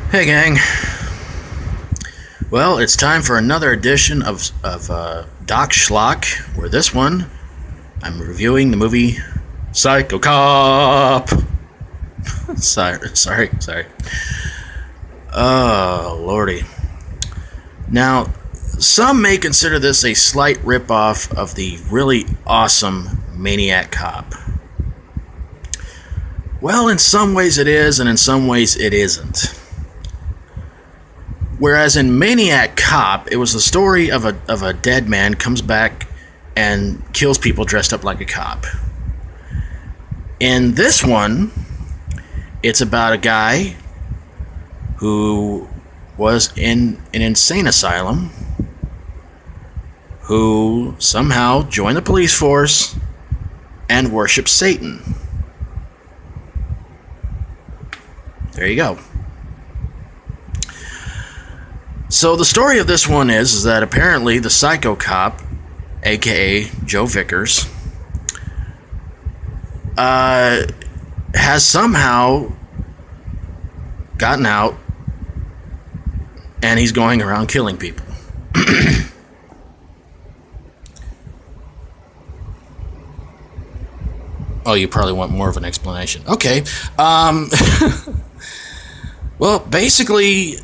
Hey gang, well it's time for another edition of Doc Schlock, where this one I'm reviewing the movie Psycho Cop. sorry. Oh lordy. Now, some may consider this a slight ripoff of the really awesome Maniac Cop. Well, in some ways it is, and in some ways it isn't. Whereas in Maniac Cop, it was the story of a dead man comes back and kills people dressed up like a cop. In this one, it's about a guy who was in an insane asylum who somehow joined the police force and worshipped Satan. There you go. So the story of this one is that apparently the Psycho Cop, aka Joe Vickers, has somehow gotten out and he's going around killing people. Oh, you probably want more of an explanation. Okay. Well, basically,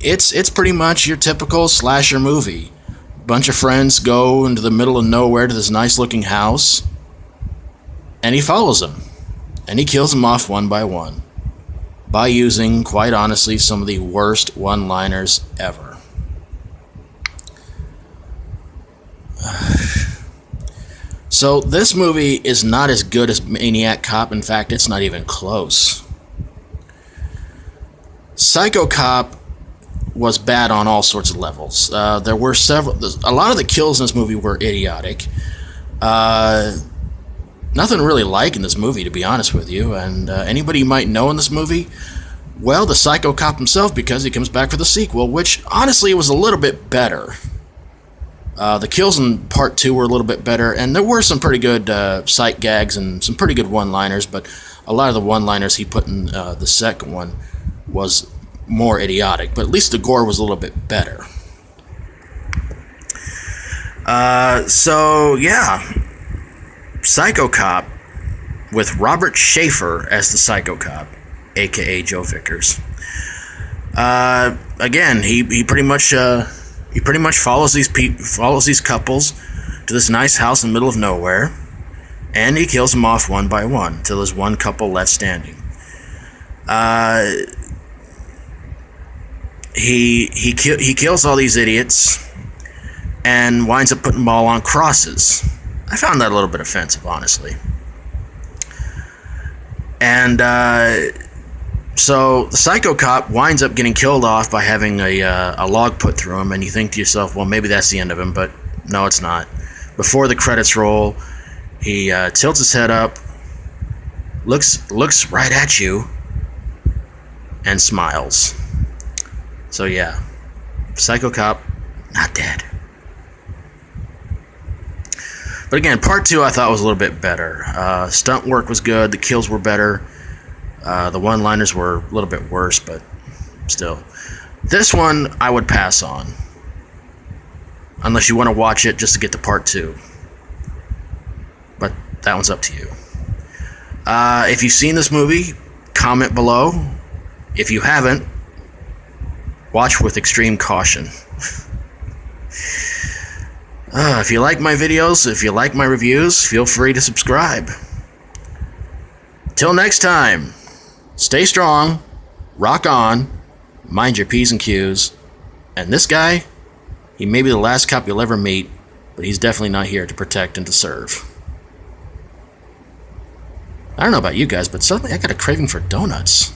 it's pretty much your typical slasher movie. Bunch of friends go into the middle of nowhere to this nice looking house, and he follows them, and he kills them off one by one by using, quite honestly, some of the worst one-liners ever. So this movie is not as good as Maniac Cop. In fact, it's not even close. Psycho Cop was bad on all sorts of levels. There were a lot of the kills in this movie were idiotic. Nothing really like in this movie, to be honest with you. And anybody you might know in this movie, well, the Psycho Cop himself, because he comes back for the sequel, which honestly was a little bit better. The kills in part 2 were a little bit better, and there were some pretty good sight gags and some pretty good one-liners, but a lot of the one-liners he put in the second one was more idiotic, but at least the gore was a little bit better. So yeah, Psycho Cop with Robert Schaefer as the Psycho Cop, aka Joe Vickers. Again, he pretty much follows these couples to this nice house in the middle of nowhere, and he kills them off one by one until there's one couple left standing. He kills all these idiots and winds up putting them all on crosses. I found that a little bit offensive, honestly. And so the Psycho Cop winds up getting killed off by having a log put through him, and you think to yourself, well, maybe that's the end of him, but no, it's not. Before the credits roll, he tilts his head up, looks right at you, and smiles. So yeah, Psycho Cop, not dead. But again, part 2 I thought was a little bit better. Stunt work was good, the kills were better, the one-liners were a little bit worse, but still. This one I would pass on, unless you want to watch it just to get to part 2. But that one's up to you. If you've seen this movie, comment below. If you haven't, watch with extreme caution. If you like my videos, if you like my reviews, feel free to subscribe. Till next time, stay strong, rock on, mind your P's and Q's, and this guy, he may be the last cop you'll ever meet, but he's definitely not here to protect and to serve. I don't know about you guys, but suddenly I got a craving for donuts.